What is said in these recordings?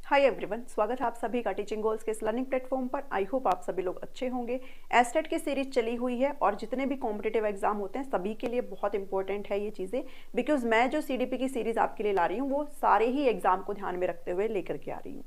Hi everyone, स्वागत है आप सभी का टीचिंग गोल्स के इस लर्निंग प्लेटफॉर्म पर। आई होप आप सभी लोग अच्छे होंगे। एस्टेट की सीरीज चली हुई है और जितने भी कॉम्पिटिटिव एग्जाम होते हैं सभी के लिए बहुत इंपॉर्टेंट है ये चीज़ें, बिकॉज मैं जो सीडीपी की सीरीज आपके लिए ला रही हूँ वो सारे ही एग्जाम को ध्यान में रखते हुए लेकर के आ रही हूँ।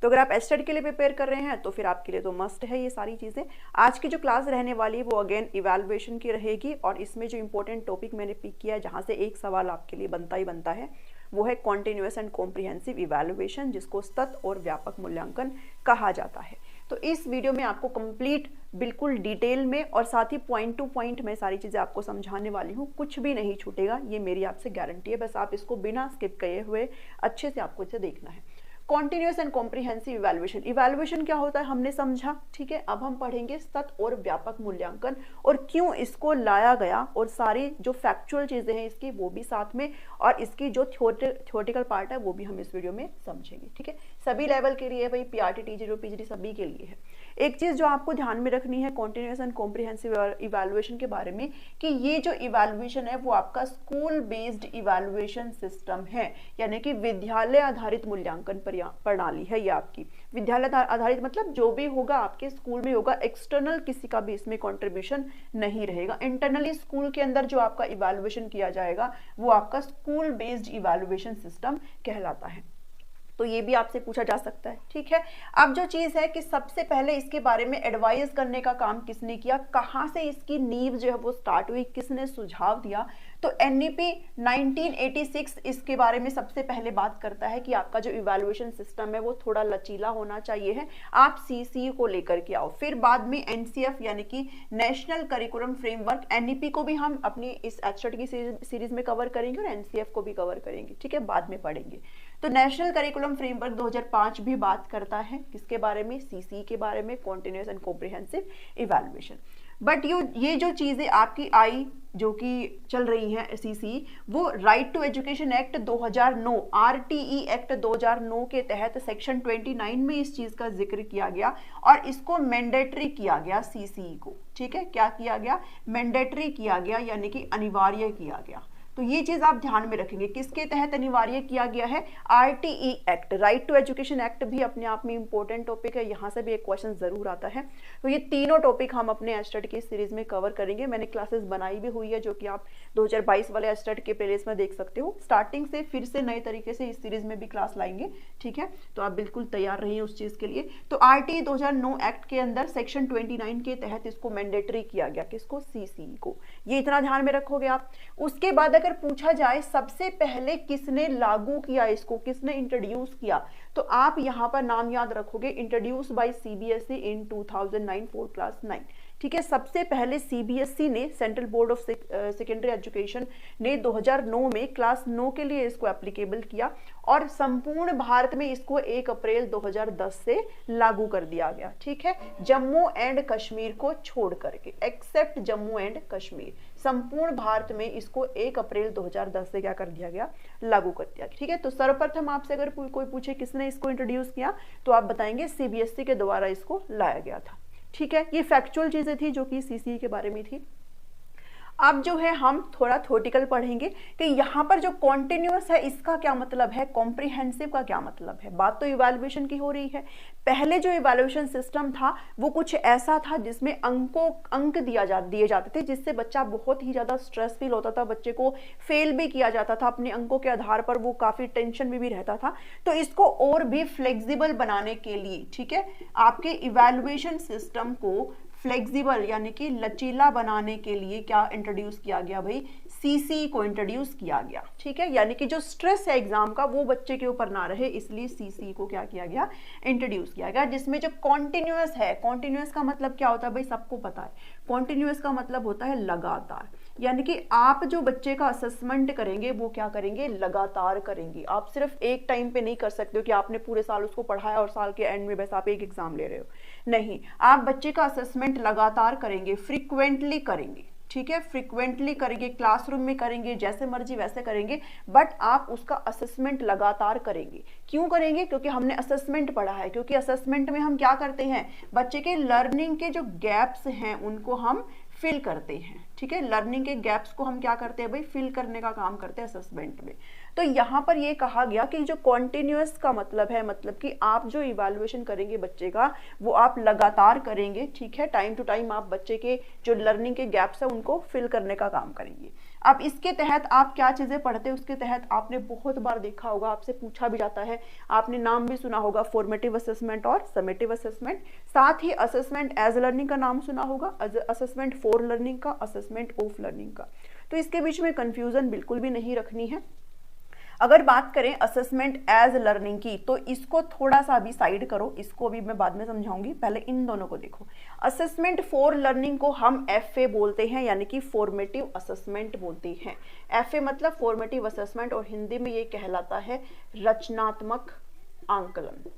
तो अगर आप एस्टेट के लिए प्रिपेयर कर रहे हैं तो फिर आपके लिए तो मस्ट है ये सारी चीज़ें। आज की जो क्लास रहने वाली है वो अगेन इवैल्यूएशन की रहेगी और इसमें जो इंपॉर्टेंट टॉपिक मैंने पिक किया है जहाँ से एक सवाल आपके लिए बनता ही बनता है वो है कॉन्टिन्यूअस एंड कॉम्प्रिहेंसिव इवैल्यूएशन, जिसको सतत और व्यापक मूल्यांकन कहा जाता है। तो इस वीडियो में आपको कंप्लीट बिल्कुल डिटेल में और साथ ही पॉइंट टू पॉइंट मैं सारी चीज़ें आपको समझाने वाली हूँ, कुछ भी नहीं छूटेगा, ये मेरी आपसे गारंटी है। बस आप इसको बिना स्किप किए हुए अच्छे से आपको इसे देखना है। Continuous and comprehensive evaluation, evaluation क्या होता है हमने समझा, ठीक है। अब हम पढ़ेंगे सतत और व्यापक मूल्यांकन और क्यों इसको लाया गया और सारी जो फैक्चुअल चीजें हैं इसकी वो भी साथ में, और इसकी जो थ्योरेटिकल पार्ट है वो भी हम इस वीडियो में समझेंगे, ठीक है। सभी लेवल के लिए भाई, पीआरटी, टीजी, पीजीडी सभी के लिए है। एक चीज जो आपको ध्यान में रखनी है कॉन्टिन्यूअस एंड कॉम्प्रिहेंसिव इवैल्यूएशन के बारे में कि ये जो इवैल्यूएशन है वो आपका स्कूल बेस्ड इवैल्यूएशन सिस्टम है, यानी कि विद्यालय आधारित मूल्यांकन प्रणाली है। ये आपकी विद्यालय आधारित मतलब जो भी होगा आपके स्कूल में होगा, एक्सटर्नल किसी का भी इसमें कंट्रीब्यूशन नहीं रहेगा। इंटरनली स्कूल के अंदर जो आपका इवैल्यूएशन किया जाएगा वो आपका स्कूल बेस्ड इवैल्यूएशन सिस्टम कहलाता है। तो ये भी आपसे पूछा जा सकता है, ठीक है। अब जो चीज है कि सबसे पहले इसके बारे में एडवाइस करने का काम किसने किया, कहां से इसकी नींव जो है वो स्टार्ट हुई, किसने सुझाव दिया, तो एनईपी 1986 इसके बारे में सबसे पहले बात करता है कि आपका जो इवैल्यूएशन सिस्टम है वो थोड़ा लचीला होना चाहिए है, आप सीसी को लेकर के आओ। फिर बाद में एनसीएफ यानी कि नेशनल करिकुलम फ्रेमवर्क, एनईपी को भी हम अपनी इस एचएट की सीरीज में कवर करेंगे और एनसीएफ को भी कवर करेंगे, ठीक है, बाद में पढ़ेंगे। तो नेशनल करिकुलम फ्रेमवर्क 2005 भी बात करता है किसके बारे में, सीसी के बारे में, continuous and comprehensive evaluation. But ये जो चीजें आपकी आई जो कि चल रही है सीसी, वो right to education act 2009, RTE act 2009 के तहत सेक्शन 29 में इस चीज का जिक्र किया गया और इसको मैंडेटरी किया गया सीसी को, ठीक है। क्या किया गया, मैंडेटरी किया गया, यानी कि अनिवार्य किया गया। तो ये चीज आप ध्यान में रखेंगे, किसके तहत अनिवार्य किया गया है, RTE act, right to education act भी अपने आप में इंपॉर्टेंट टॉपिक है, यहां से भी एक क्वेश्चन जरूर आता है। तो ये तीनों टॉपिक हम अपने एस्टेट की सीरीज में कवर करेंगे। मैंने क्लासेस बनाई भी हुई है जो कि आप 2022 वाले एस्टेट के प्लेलिस्ट में देख सकते हो। स्टार्टिंग से फिर से नए तरीके से इस सीरीज में भी क्लास लाएंगे, ठीक है। तो आप बिल्कुल तैयार रहिए उस चीज के लिए। तो आरटीई 2009 एक्ट के अंदर सेक्शन 29 के तहत इसको मैंडेटरी किया गया, किसको, सीसी को। ये इतना ध्यान में रखोगे आप। उसके बाद अगर पूछा जाए सबसे पहले किसने लागू किया इसको, किसने इंट्रोड्यूस किया, तो आप यहां पर नाम याद रखोगे, introduce by CBSE in 2009 for class 9, ठीक है। सबसे पहले सीबीएसई ने, central board of secondary education ने 2009 में क्लास 9 के लिए इसको एप्लीकेबल किया और संपूर्ण भारत में इसको 1 अप्रैल 2010 से लागू कर दिया गया, ठीक है। जम्मू एंड कश्मीर को छोड़ करके, एक्सेप्ट जम्मू एंड कश्मीर, संपूर्ण भारत में इसको 1 अप्रैल 2010 से क्या कर दिया गया, लागू कर दिया, ठीक है। तो सर्वप्रथम आपसे अगर कोई पूछे किसने इसको इंट्रोड्यूस किया तो आप बताएंगे सीबीएसई के द्वारा इसको लाया गया था, ठीक है। ये फैक्चुअल चीजें थी जो कि सीसी के बारे में थी। अब जो है हम थोड़ा थ्योरेटिकल पढ़ेंगे कि यहाँ पर जो कॉन्टिन्यूअस है इसका क्या मतलब है, कॉम्प्रिहेंसिव का क्या मतलब है। बात तो इवैल्यूएशन की हो रही है। पहले जो इवैल्यूएशन सिस्टम था वो कुछ ऐसा था जिसमें अंक दिए जाते थे, जिससे बच्चा बहुत ही ज्यादा स्ट्रेस फील होता था, बच्चे को फेल भी किया जाता था अपने अंकों के आधार पर, वो काफी टेंशन में भी रहता था। तो इसको और भी फ्लेक्सिबल बनाने के लिए, ठीक है, आपके इवैल्यूएशन सिस्टम को फ्लेक्सिबल यानी कि लचीला बनाने के लिए क्या इंट्रोड्यूस किया गया भाई, सीसी को इंट्रोड्यूस किया गया, ठीक है। यानी कि जो स्ट्रेस है एग्जाम का वो बच्चे के ऊपर ना रहे, इसलिए सीसी को क्या किया गया, इंट्रोड्यूस किया गया। जिसमें जो कॉन्टिन्यूअस है, कॉन्टिन्यूअस का मतलब क्या होता है भाई, सबको पता है। कॉन्टिन्यूअस का मतलब होता है लगातार, यानी कि आप जो बच्चे का असेसमेंट करेंगे वो क्या करेंगे, लगातार करेंगे। आप सिर्फ एक टाइम पे नहीं कर सकते हो कि आपने पूरे साल उसको पढ़ाया और साल के एंड में बस आप एक एग्जाम ले रहे हो, नहीं। आप बच्चे का असेसमेंट लगातार करेंगे, फ्रीक्वेंटली करेंगे, ठीक है, फ्रीक्वेंटली करेंगे, क्लासरूम में करेंगे, जैसे मर्जी वैसे करेंगे, बट आप उसका असेसमेंट लगातार करेंगे। क्यों करेंगे, क्योंकि हमने असेसमेंट पढ़ा है, क्योंकि असेसमेंट में हम क्या करते हैं, बच्चे के लर्निंग के जो गैप्स हैं उनको हम फिल करते हैं, ठीक है। लर्निंग के गैप्स को हम क्या करते हैं भाई, फिल करने का काम करते हैं असेसमेंट में। तो यहाँ पर ये कहा गया कि जो कॉन्टिन्यूअस का मतलब है, मतलब कि आप जो इवैल्यूएशन करेंगे बच्चे का वो आप लगातार करेंगे, ठीक है, टाइम टू टाइम आप बच्चे के जो लर्निंग के गैप्स है उनको फिल करने का काम करेंगे। अब इसके तहत आप क्या चीजें पढ़ते हैं, उसके तहत आपने बहुत बार देखा होगा, आपसे पूछा भी जाता है, आपने नाम भी सुना होगा, फॉर्मेटिव असेसमेंट और समेटिव असेसमेंट। साथ ही असेसमेंट एज लर्निंग का नाम सुना होगा, असेसमेंट फॉर लर्निंग का, असेसमेंट ऑफ लर्निंग का। तो इसके बीच में कंफ्यूजन बिल्कुल भी नहीं रखनी है। अगर बात करें असेसमेंट एज लर्निंग की, तो इसको थोड़ा सा अभी साइड करो, इसको भी मैं बाद में समझाऊंगी, पहले इन दोनों को देखो। असेसमेंट फॉर लर्निंग को हम एफए बोलते हैं, यानी कि फॉर्मेटिव असेसमेंट बोलते हैं। एफए मतलब फॉर्मेटिव असेसमेंट, और हिंदी में ये कहलाता है रचनात्मक आंकलन,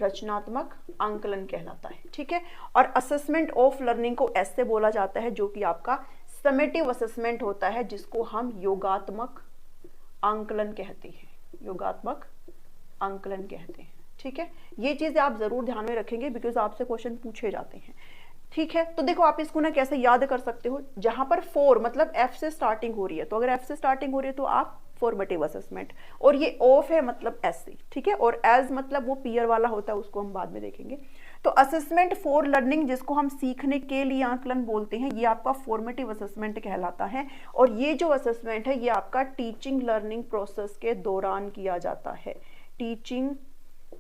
रचनात्मक आंकलन कहलाता है, ठीक है। और असेसमेंट ऑफ लर्निंग को ऐसे बोला जाता है, जो कि आपका समेटिव असेसमेंट होता है, जिसको हम योगात्मक आंकलन कहते हैं, योगात्मक आंकलन कहते हैं, ठीक है। ये चीजें आप जरूर ध्यान में रखेंगे, बिकॉज आपसे क्वेश्चन पूछे जाते हैं, ठीक है। तो देखो आप इसको ना कैसे याद कर सकते हो, जहां पर फोर मतलब एफ से स्टार्टिंग हो रही है, तो अगर एफ से स्टार्टिंग हो रही है तो आप फॉर्मेटिव असेसमेंट, और ये ऑफ है मतलब एस से, ठीक है, और एज मतलब वो पीयर वाला होता है, उसको हम बाद में देखेंगे। तो असेसमेंट फॉर लर्निंग, जिसको हम सीखने के लिए आंकलन बोलते हैं, ये आपका फॉर्मेटिव असेसमेंट कहलाता है। और ये जो असेसमेंट है ये आपका टीचिंग लर्निंग प्रोसेस के दौरान किया जाता है, टीचिंग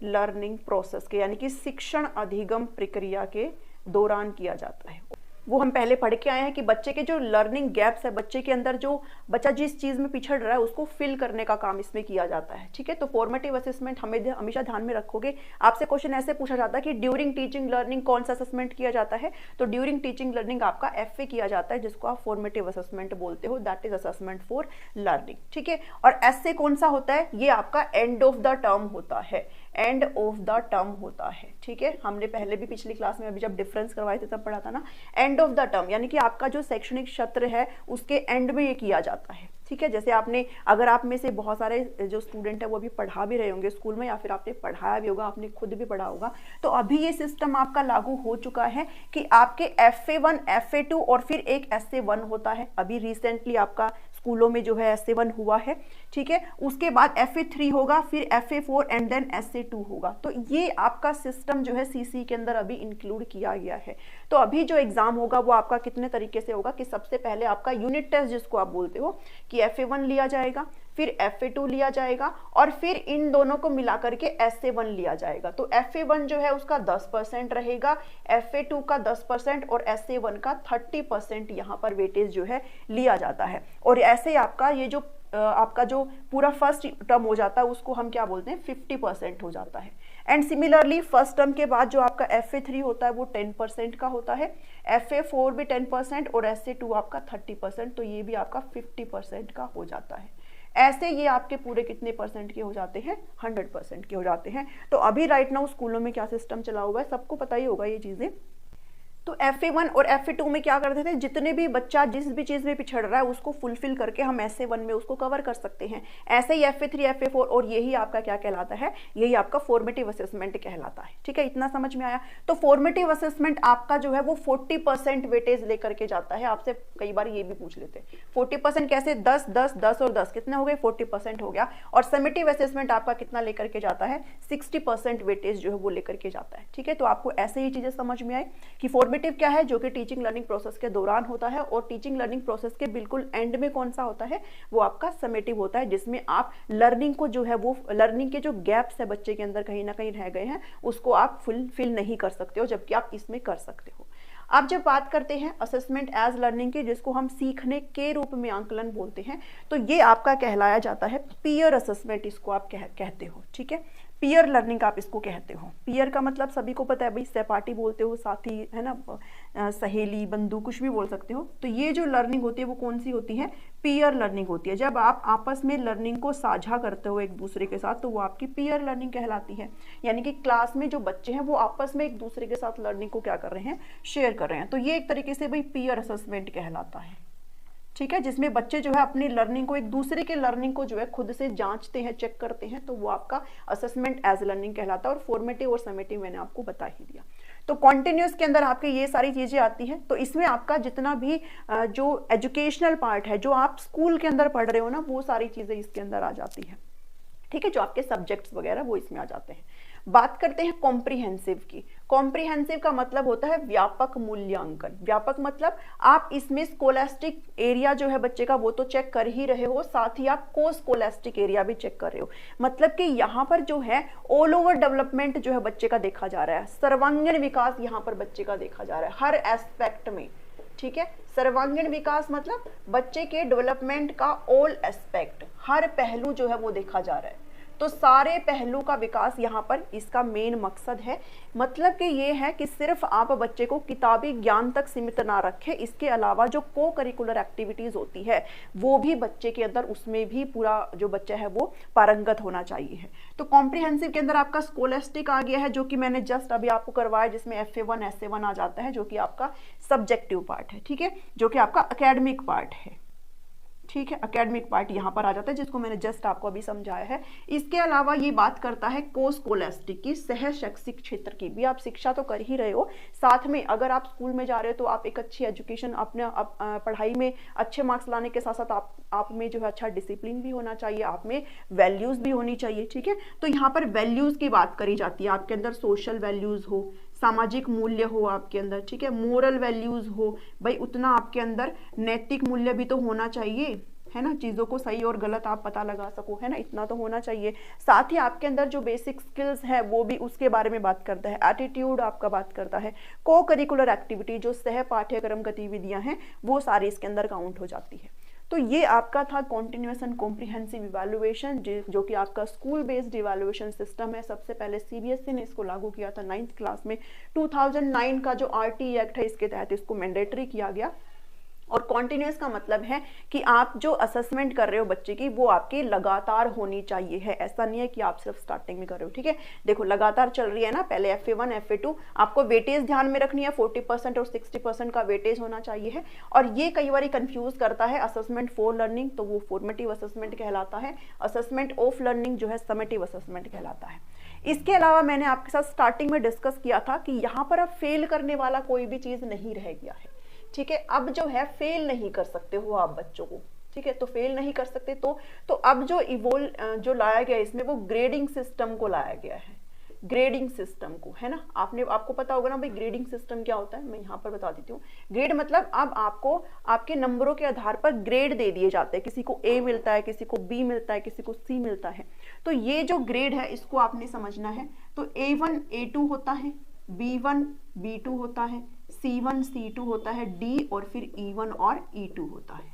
लर्निंग प्रोसेस के, यानी कि शिक्षण अधिगम प्रक्रिया के दौरान किया जाता है। वो हम पहले पढ़ के आए हैं कि बच्चे के जो लर्निंग गैप्स है, बच्चे के अंदर जो बच्चा जिस चीज में पिछड़ रहा है उसको फिल करने का काम इसमें किया जाता है, ठीक है। तो फॉर्मेटिव असेसमेंट हमें हमेशा ध्यान में रखोगे। आपसे क्वेश्चन ऐसे पूछा जाता है कि ड्यूरिंग टीचिंग लर्निंग कौन सा असेसमेंट किया जाता है, तो ड्यूरिंग टीचिंग लर्निंग आपका एफए किया जाता है, जिसको आप फॉर्मेटिव असेसमेंट बोलते हो, that is assessment for learning, ठीक है। और एसए कौन सा होता है, ये आपका एंड ऑफ द टर्म होता है, एंड ऑफ द टर्म होता है, ठीक है। हमने पहले भी पिछली क्लास में अभी जब डिफरेंस करवाए थे तब पढ़ा था ना, एंड ऑफ द टर्म, यानी कि आपका जो शैक्षणिक सत्र है उसके एंड में ये किया जाता है, ठीक है। जैसे आपने, अगर आप में से बहुत सारे जो स्टूडेंट है वो अभी पढ़ा भी रहे होंगे स्कूल में, या फिर आपने पढ़ाया भी होगा, आपने खुद भी पढ़ा होगा, तो अभी ये सिस्टम आपका लागू हो चुका है कि आपके FA1, FA2 और फिर एक SA1 होता है। अभी रिसेंटली आपका स्कूलों में जो है SA1 हुआ है, ठीक है। उसके बाद FA3 होगा, फिर FA4 एंड देन SA2 होगा। तो ये आपका सिस्टम जो है CC के अंदर अभी इंक्लूड किया गया है। तो अभी जो एग्जाम होगा वो आपका कितने तरीके से होगा कि सबसे पहले आपका यूनिट टेस्ट, जिसको आप बोलते हो, कि FA1 लिया जाएगा, फिर FA2 लिया जाएगा, और फिर इन दोनों को मिला करके SA1 लिया जाएगा। तो FA1 जो है उसका 10% रहेगा, FA2 का 10% और SA1 का 30% यहाँ पर वेटेज जो है लिया जाता है। और ऐसे आपका ये जो आपका जो पूरा फर्स्ट टर्म हो जाता है उसको हम क्या बोलते हैं, 50% हो जाता है। एंड सिमिलरली फर्स्ट टर्म के बाद जो आपका FA3 होता है वो 10% का होता है, FA4 भी 10% और SA2 आपका 30%, तो ये भी आपका 50% का हो जाता है। ऐसे ये आपके पूरे कितने परसेंट के हो जाते हैं, 100% के हो जाते हैं। तो अभी राइट नाउ स्कूलों में क्या सिस्टम चला हुआ है, सबको पता ही होगा ये चीजें। तो FA1 और FA2 में क्या करते थे, जितने भी बच्चा जिस भी चीज में पिछड़ रहा है उसको फुलफिल करके हम SA1 में उसको कवर कर सकते हैं। ऐसे ही FA3, FA4, और यही आपका क्या कहलाता है, यही आपका फॉर्मेटिव असेसमेंट कहलाता है, ठीक है। इतना समझ में आया। तो फॉर्मेटिव असेसमेंट आपका जो है वो 40% वेटेज लेकर के जाता है। आपसे कई बार ये भी पूछ लेते हैं 40% कैसे, 10, 10, 10 और 10 कितने हो गए, 40% हो गया। और समेटिव असेसमेंट आपका कितना लेकर के जाता है, 60% वेटेज जो है वो लेकर के जाता है, ठीक है। तो आपको ऐसे ही चीजें समझ में आए कि फॉर्मेटिव क्या है, जो कि टीचिंग लर्निंग प्रोसेस के दौरान होता है, और टीचिंग लर्निंग प्रोसेस के बिल्कुल एंड में कौन सा होता है, वो आपका समेटिव होता है, जिसमें आप लर्निंग को जो है वो लर्निंग के जो गैप्स है बच्चे के अंदर कहीं ना कहीं रह गए हैं उसको आप फुलफिल नहीं कर सकते हो, जबकि आप इसमें कर सकते हो। अब जब बात करते हैं असेसमेंट एज लर्निंग की, जिसको हम सीखने के रूप में आंकलन बोलते हैं, तो ये आपका कहलाया जाता है पीयर असेसमेंट, इसको आप कहते हो, ठीक है। पीयर लर्निंग आप इसको कहते हो। पीयर का मतलब सभी को पता है भाई, सहपाठी बोलते हो, साथी है ना, सहेली, बंधु, कुछ भी बोल सकते हो। तो ये जो लर्निंग होती है वो कौन सी होती है, पीयर लर्निंग होती है। जब आप आपस में लर्निंग को साझा करते हो एक दूसरे के साथ, तो वो आपकी पीयर लर्निंग कहलाती है। यानी कि क्लास में जो बच्चे हैं वो आपस में एक दूसरे के साथ लर्निंग को क्या कर रहे हैं, शेयर कर रहे हैं। तो ये एक तरीके से भाई पीयर असेसमेंट कहलाता है, ठीक है, जिसमें बच्चे जो है अपनी लर्निंग को, एक दूसरे के लर्निंग को जो है खुद से जांचते हैं, चेक करते हैं, तो वो आपका असेसमेंट एज लर्निंग कहलाता है। और फॉर्मेटिव और समेटिव मैंने आपको बता ही दिया। तो कॉन्टिन्यूस के अंदर आपके ये सारी चीजें आती हैं। तो इसमें आपका जितना भी जो एजुकेशनल पार्ट है, जो आप स्कूल के अंदर पढ़ रहे हो ना, वो सारी चीजें इसके अंदर आ जाती है। ठीक है, जो आपके सब्जेक्ट्स वगैरह वो इसमें आ जाते हैं। बात करते हैं कॉम्प्रिहेंसिव की। कॉम्प्रिहेंसिव का मतलब होता है व्यापक मूल्यांकन। व्यापक मतलब आप इसमें स्कोलास्टिक एरिया जो है बच्चे का वो तो चेक कर ही रहे हो, साथ ही आप को स्कोलास्टिक एरिया भी चेक कर रहे हो। मतलब कि यहाँ पर जो है ऑल ओवर डेवलपमेंट जो है बच्चे का देखा जा रहा है, सर्वांगीण विकास यहाँ पर बच्चे का देखा जा रहा है हर एस्पेक्ट में। ठीक है, सर्वांगीण विकास मतलब बच्चे के डेवलपमेंट का ऑल एस्पेक्ट, हर पहलू जो है वो देखा जा रहा है। तो सारे पहलू का विकास यहाँ पर इसका मेन मकसद है। मतलब कि ये है कि सिर्फ आप बच्चे को किताबी ज्ञान तक सीमित ना रखें, इसके अलावा जो को करिकुलर एक्टिविटीज होती है वो भी बच्चे के अंदर, उसमें भी पूरा जो बच्चा है वो पारंगत होना चाहिए है। तो कॉम्प्रिहेंसिव के अंदर आपका स्कोलास्टिक आ गया है, जो कि मैंने जस्ट अभी आपको करवाया, जिसमें FA1 SA1 आ जाता है, जो कि आपका सब्जेक्टिव पार्ट है। ठीक है, जो कि आपका एकेडमिक पार्ट है। ठीक है, एकेडमिक पार्ट यहाँ पर आ जाता है, जिसको मैंने जस्ट आपको अभी समझाया है। इसके अलावा ये बात करता है को स्कोलास्टिक की, सह शैक्षिक क्षेत्र की। भी आप शिक्षा तो कर ही रहे हो, साथ में अगर आप स्कूल में जा रहे हो तो आप एक अच्छी एजुकेशन, अपने पढ़ाई में अच्छे मार्क्स लाने के साथ साथ आप में जो है अच्छा डिसिप्लिन भी होना चाहिए, आप में वैल्यूज भी होनी चाहिए। ठीक है, तो यहाँ पर वैल्यूज की बात करी जाती है, आपके अंदर सोशल वैल्यूज हो, सामाजिक मूल्य हो आपके अंदर। ठीक है, मोरल वैल्यूज हो, भाई उतना आपके अंदर नैतिक मूल्य भी तो होना चाहिए, है ना, चीजों को सही और गलत आप पता लगा सको, है ना, इतना तो होना चाहिए। साथ ही आपके अंदर जो बेसिक स्किल्स है वो भी उसके बारे में बात करता है। एटीट्यूड आपका बात करता है। को करिकुलर एक्टिविटी जो सह पाठ्यक्रम गतिविधियां हैं वो सारी इसके अंदर काउंट हो जाती है। तो ये आपका था कॉन्टिन्यूअस एंड कॉम्प्रिहेंसिव इवैल्यूएशन, जो कि आपका स्कूल बेस्ड इवैल्यूएशन सिस्टम है। सबसे पहले CBSE ने इसको लागू किया था 9th क्लास में। 2009 का जो RT एक्ट है इसके तहत इसको मैंडेटरी किया गया। और कॉन्टिन्यूअस का मतलब है कि आप जो असेसमेंट कर रहे हो बच्चे की वो आपकी लगातार होनी चाहिए है। ऐसा नहीं है कि आप सिर्फ स्टार्टिंग में कर रहे हो। ठीक है, देखो लगातार चल रही है ना, पहले FA1 FA2, आपको वेटेज ध्यान में रखनी है, 40% और 60% का वेटेज होना चाहिए है। और ये कई बार कंफ्यूज करता है असेसमेंट फॉर लर्निंग, तो वो फॉर्मेटिव असेसमेंट कहलाता है। असेसमेंट ऑफ लर्निंग जो है समेटिव असेसमेंट कहलाता है। इसके अलावा मैंने आपके साथ स्टार्टिंग में डिस्कस किया था कि यहाँ पर अब फेल करने वाला कोई भी चीज नहीं रह गया है। ठीक है, अब जो है फेल नहीं कर सकते हो आप बच्चों को। ठीक है, तो फेल नहीं कर सकते, तो अब जो लाया गया इसमें वो ग्रेडिंग सिस्टम को लाया गया है। ग्रेडिंग सिस्टम को, है ना, आपको पता होगा ना भाई ग्रेडिंग सिस्टम क्या होता है। मैं यहाँ पर बता देती हूँ। ग्रेड मतलब अब आपको आपके नंबरों के आधार पर ग्रेड दे दिए जाते हैं। किसी को A मिलता है, किसी को B मिलता है, किसी को C मिलता है। तो ये जो ग्रेड है इसको आपने समझना है। तो A1 A2 होता है, B1 B2 होता है, C1 C2 होता है, D और फिर E1 और E2 होता है।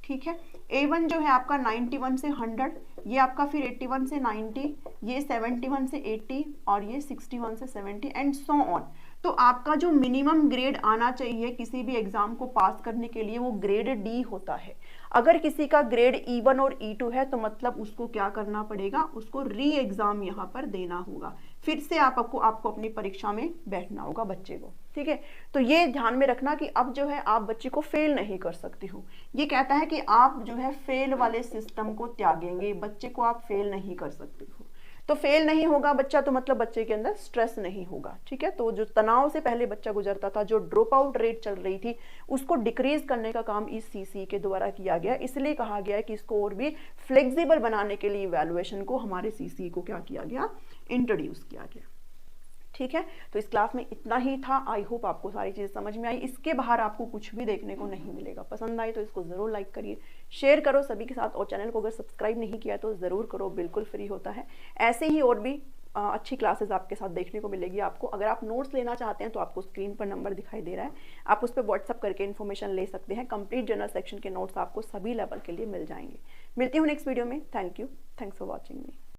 ठीक है, A1 जो है आपका 91 से 100, ये आपका फिर 81 से 90, ये 71 से 80 और ये 61 से 70 एंड सो ऑन। तो आपका जो मिनिमम ग्रेड आना चाहिए किसी भी एग्जाम को पास करने के लिए वो ग्रेड D होता है। अगर किसी का ग्रेड E1 और E2 है तो मतलब उसको क्या करना पड़ेगा, उसको री एग्जाम यहाँ पर देना होगा, फिर से आपको अपनी परीक्षा में बैठना होगा बच्चे को। ठीक है, तो ये ध्यान में रखना कि अब जो है आप बच्चे को फेल नहीं कर सकते हो। ये कहता है कि आप जो है फेल वाले सिस्टम को त्यागेंगे, बच्चे को आप फेल नहीं कर सकते हो। तो फेल नहीं होगा बच्चा तो मतलब बच्चे के अंदर स्ट्रेस नहीं होगा। ठीक है, तो जो तनाव से पहले बच्चा गुजरता था, जो ड्रॉप आउट रेट चल रही थी, उसको डिक्रीज करने का काम इस CC के द्वारा किया गया। इसलिए कहा गया है कि इसको और भी फ्लेक्सिबल बनाने के लिए इवैल्यूएशन को हमारे CC को क्या किया गया, इंट्रोड्यूस किया गया। ठीक है, तो इस क्लास में इतना ही था। आई होप आपको सारी चीजें समझ में आई। इसके बाहर आपको कुछ भी देखने को नहीं मिलेगा। पसंद आई तो इसको जरूर लाइक करिए, शेयर करो सभी के साथ, और चैनल को अगर सब्सक्राइब नहीं किया तो जरूर करो, बिल्कुल फ्री होता है। ऐसे ही और भी अच्छी क्लासेस आपके साथ देखने को मिलेगी आपको। अगर आप नोट्स लेना चाहते हैं तो आपको स्क्रीन पर नंबर दिखाई दे रहा है, आप उस पर व्हाट्सअप करके इन्फॉर्मेशन ले सकते हैं। कंप्लीट जनरल सेक्शन के नोट्स आपको सभी लेवल के लिए मिल जाएंगे। मिलती हूँ नेक्स्ट वीडियो में। Thank you, thanks for watching me.